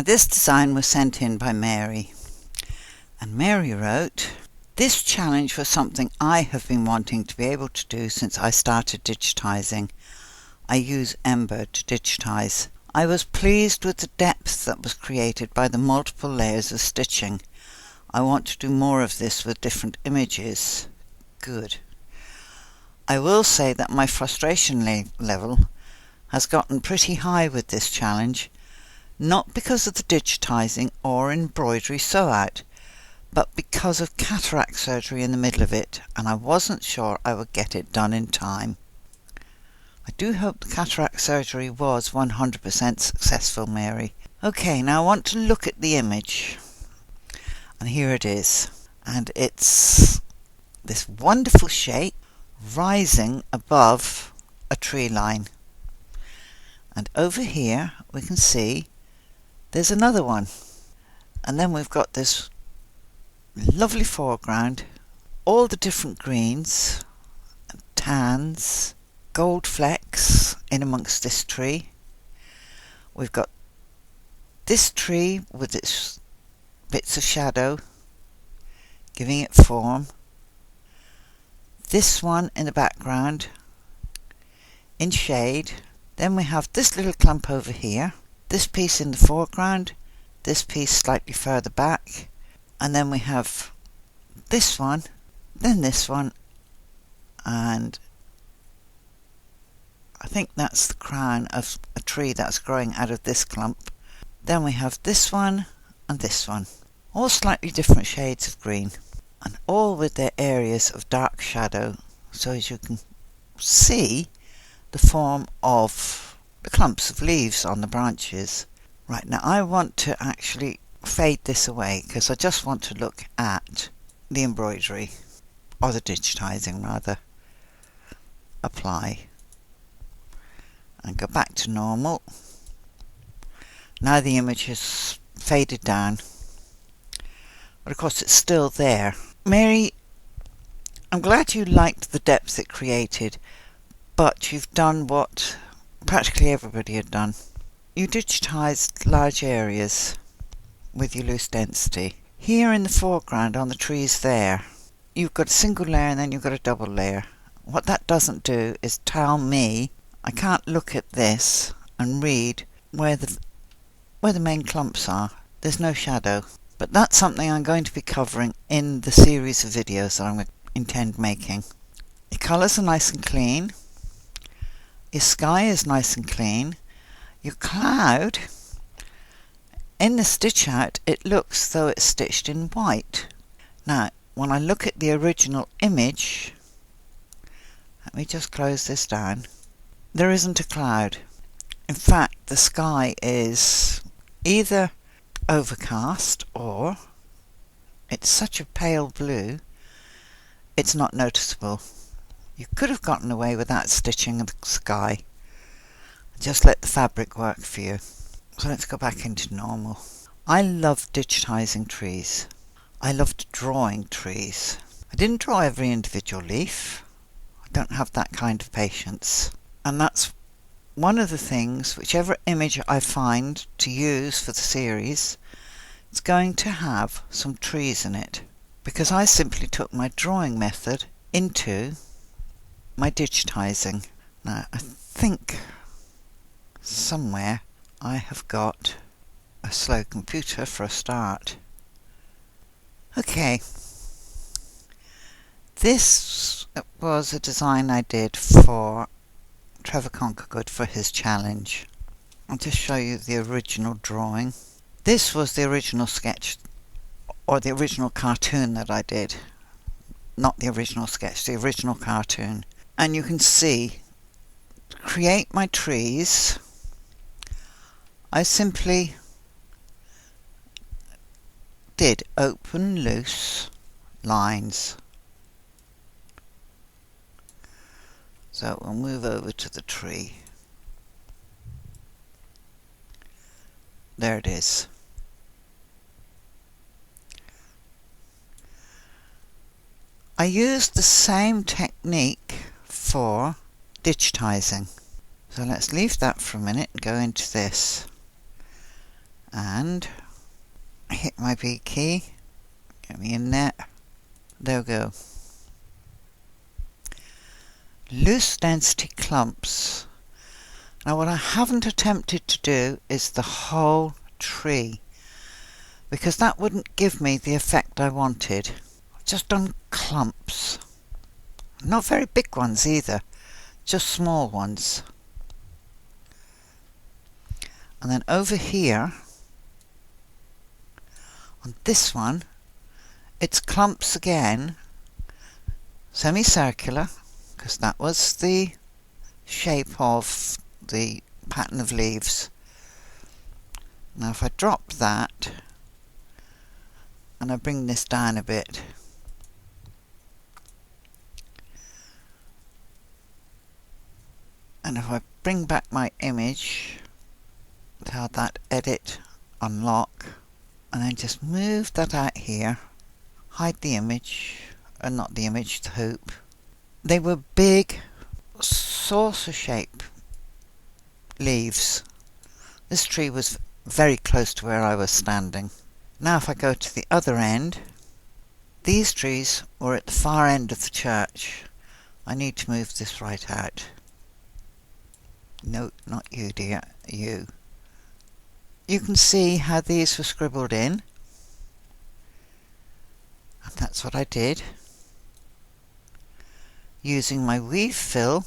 Now this design was sent in by Mary, and Mary wrote, "This challenge was something I have been wanting to be able to do since I started digitizing. I use Ember to digitize. I was pleased with the depth that was created by the multiple layers of stitching. I want to do more of this with different images." Good. I will say that my frustration level has gotten pretty high with this challenge, not because of the digitizing or embroidery sew out, but because of cataract surgery in the middle of it, and I wasn't sure I would get it done in time. I do hope the cataract surgery was 100% successful, Mary. Okay, now I want to look at the image, and here it is, and it's this wonderful shape rising above a tree line, and over here we can see there's another one, and then we've got this lovely foreground, all the different greens, tans, gold flecks in amongst this tree. We've got this tree with its bits of shadow giving it form, this one in the background in shade, then we have this little clump over here, this piece in the foreground, this piece slightly further back, and then we have this one, then this one, and I think that's the crown of a tree that's growing out of this clump. Then we have this one and this one, all slightly different shades of green, and all with their areas of dark shadow, so as you can see the form of the clumps of leaves on the branches. Right, now I want to actually fade this away because I just want to look at the embroidery, or the digitizing rather. Apply and go back to normal. Now the image has faded down, but of course it's still there. Mary, I'm glad you liked the depth it created, but you've done what practically everybody had done. You digitized large areas with your loose density. Here in the foreground on the trees there, you've got a single layer and then you've got a double layer. What that doesn't do is tell me, I can't look at this and read where the main clumps are. There's no shadow. But that's something I'm going to be covering in the series of videos that I intend making. Your colours are nice and clean. Your sky is nice and clean. Your cloud, in the stitch out, it looks though it's stitched in white. Now, when I look at the original image, let me just close this down, there isn't a cloud. In fact, the sky is either overcast or it's such a pale blue it's not noticeable. You could have gotten away with that stitching of the sky. Just let the fabric work for you. So let's go back into normal. I love digitizing trees. I loved drawing trees. I didn't draw every individual leaf. I don't have that kind of patience. And that's one of the things, whichever image I find to use for the series, it's going to have some trees in it, because I simply took my drawing method into my digitizing. Now I think somewhere I have got a slow computer for a start. Okay, this was a design I did for Trevor Conkergood for his challenge. I'll just show you the original drawing. This was the original sketch, or the original cartoon that I did. Not the original sketch, the original cartoon. And you can see, to create my trees, I simply did open loose lines. So we'll move over to the tree. There it is. I used the same technique for digitizing. So let's leave that for a minute and go into this. And and hit my B key, get me in there, there we go. Loose density clumps. Now what I haven't attempted to do is the whole tree, because that wouldn't give me the effect I wanted. I've just done clumps. Not very big ones either, just small ones. And then over here, on this one, it's clumps again, semicircular, because that was the shape of the pattern of leaves. Now if I drop that and I bring this down a bit, and if I bring back my image, tell that edit, unlock, and then just move that out here, hide the image, not the image, the hoop. They were big saucer shape leaves. This tree was very close to where I was standing. Now if I go to the other end, these trees were at the far end of the church. I need to move this right out. No, not you dear, you. You can see how these were scribbled in. And that's what I did. Using my weave fill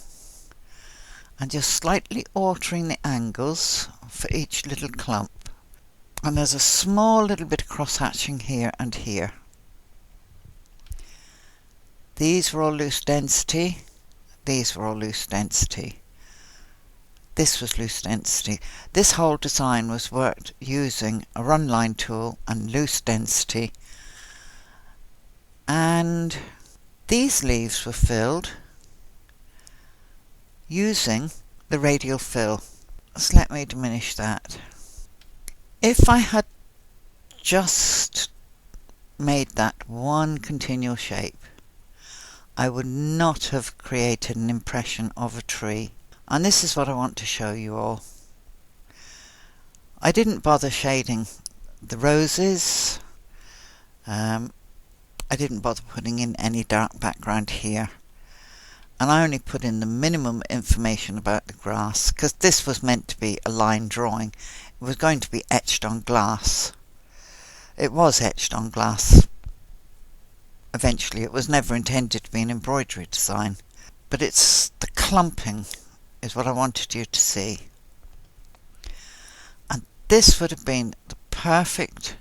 and just slightly altering the angles for each little clump. And there's a small little bit of cross-hatching here and here. These were all loose density. These were all loose density. This was loose density. This whole design was worked using a run line tool and loose density. And these leaves were filled using the radial fill. So let me diminish that. If I had just made that one continual shape, I would not have created an impression of a tree. And this is what I want to show you all. I didn't bother shading the roses. I didn't bother putting in any dark background here. And I only put in the minimum information about the grass, because this was meant to be a line drawing. It was going to be etched on glass. It was etched on glass. Eventually, it was never intended to be an embroidery design. But it's the clumping is what I wanted you to see. And this would have been the perfect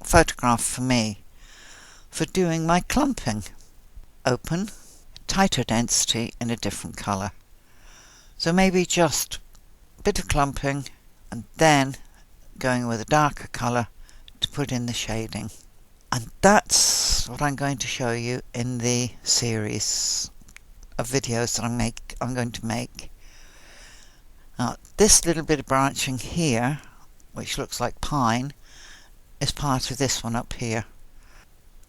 photograph for me for doing my clumping. Open, tighter density in a different colour. So maybe just a bit of clumping and then going with a darker colour to put in the shading. And that's what I'm going to show you in the series of videos that I'm going to make. Now this little bit of branching here, which looks like pine, is part of this one up here.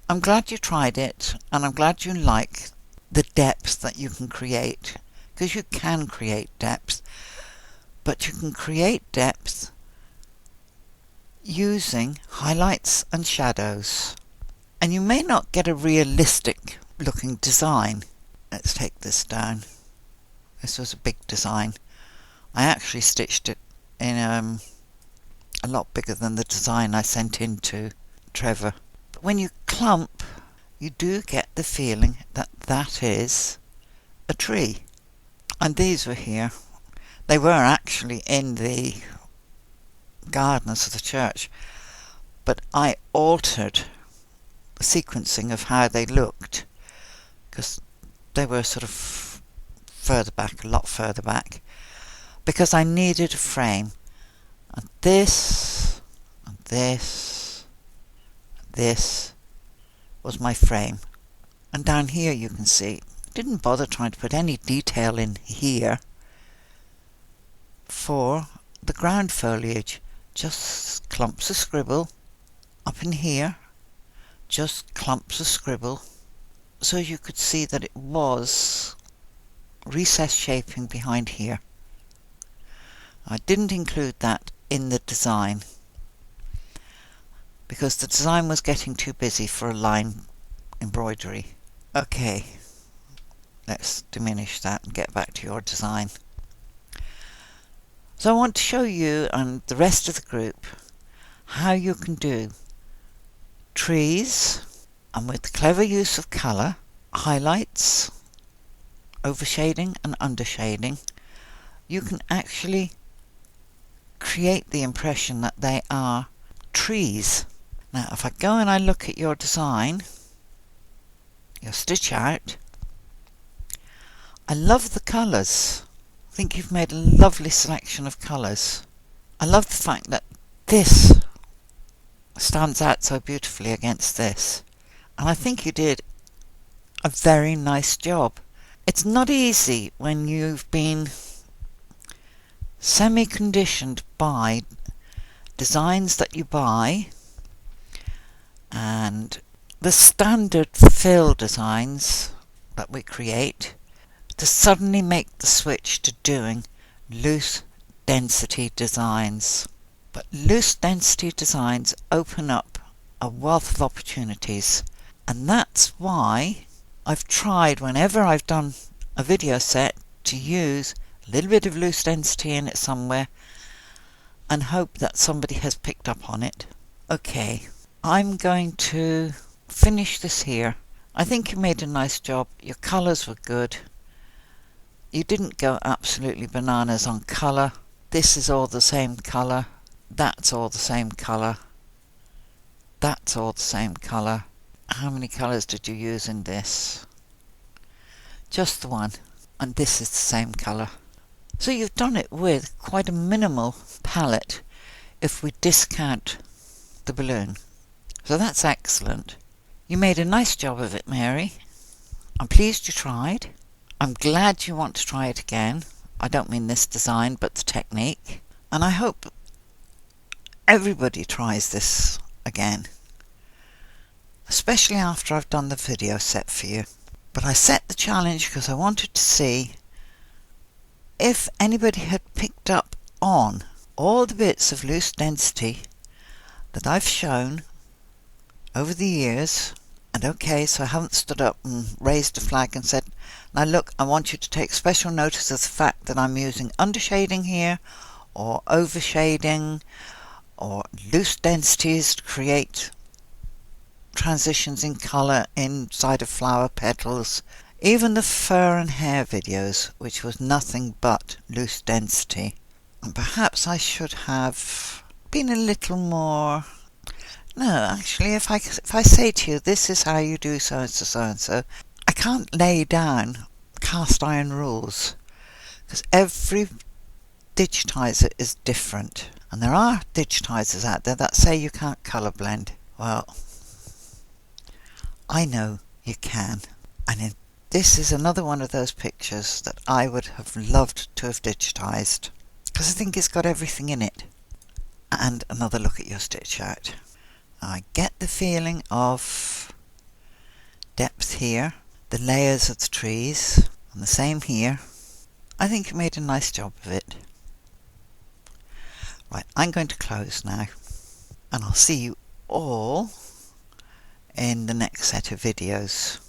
I'm glad you tried it, and I'm glad you like the depth that you can create, because you can create depth, but you can create depth using highlights and shadows. And you may not get a realistic looking design. Let's take this down. This was a big design. I actually stitched it in a lot bigger than the design I sent in to Trevor. But when you clump, you do get the feeling that that is a tree. And these were here. They were actually in the gardens of the church, but I altered the sequencing of how they looked, because they were sort of further back, a lot further back, because I needed a frame. And this, and this, and this was my frame. And down here you can see, I didn't bother trying to put any detail in here for the ground foliage. Just clumps of scribble up in here, just clumps of scribble, so you could see that it was recessed shaping behind here. I didn't include that in the design, because the design was getting too busy for a line embroidery. Okay, let's diminish that and get back to your design. So I want to show you and the rest of the group how you can do trees, and with the clever use of colour, highlights, overshading and undershading, you can actually create the impression that they are trees. Now if I go and I look at your design, your stitch out, I love the colours. I think you've made a lovely selection of colours. I love the fact that this stands out so beautifully against this, and I think you did a very nice job. It's not easy when you've been semi-conditioned by designs that you buy and the standard fill designs that we create, to suddenly make the switch to doing loose density designs. But loose density designs open up a wealth of opportunities, and that's why I've tried, whenever I've done a video set, to use a little bit of loose density in it somewhere and hope that somebody has picked up on it. Okay, I'm going to finish this here. I think you made a nice job. Your colours were good. You didn't go absolutely bananas on colour. This is all the same colour. That's all the same colour. That's all the same colour. How many colours did you use in this? Just the one. And this is the same colour. So you've done it with quite a minimal palette if we discount the balloon. So that's excellent. You made a nice job of it, Mary. I'm pleased you tried. I'm glad you want to try it again. I don't mean this design, but the technique. And I hope everybody tries this again, especially after I've done the video set for you. But I set the challenge because I wanted to see if anybody had picked up on all the bits of loose density that I've shown over the years. And okay, so I haven't stood up and raised a flag and said, now look, I want you to take special notice of the fact that I'm using undershading here, or overshading, or loose densities to create transitions in colour inside of flower petals. Even the fur and hair videos, which was nothing but loose density. And perhaps I should have been a little more... No, actually, if I say to you, this is how you do so-and-so, so-and-so, I can't lay down cast iron rules, because every digitizer is different. And there are digitizers out there that say you can't colour blend. Well, I know you can. And this is another one of those pictures that I would have loved to have digitized, because I think it's got everything in it. And another look at your stitch out. I get the feeling of depth here, the layers of the trees, and the same here. I think you made a nice job of it. Right, I'm going to close now, and I'll see you all in the next set of videos.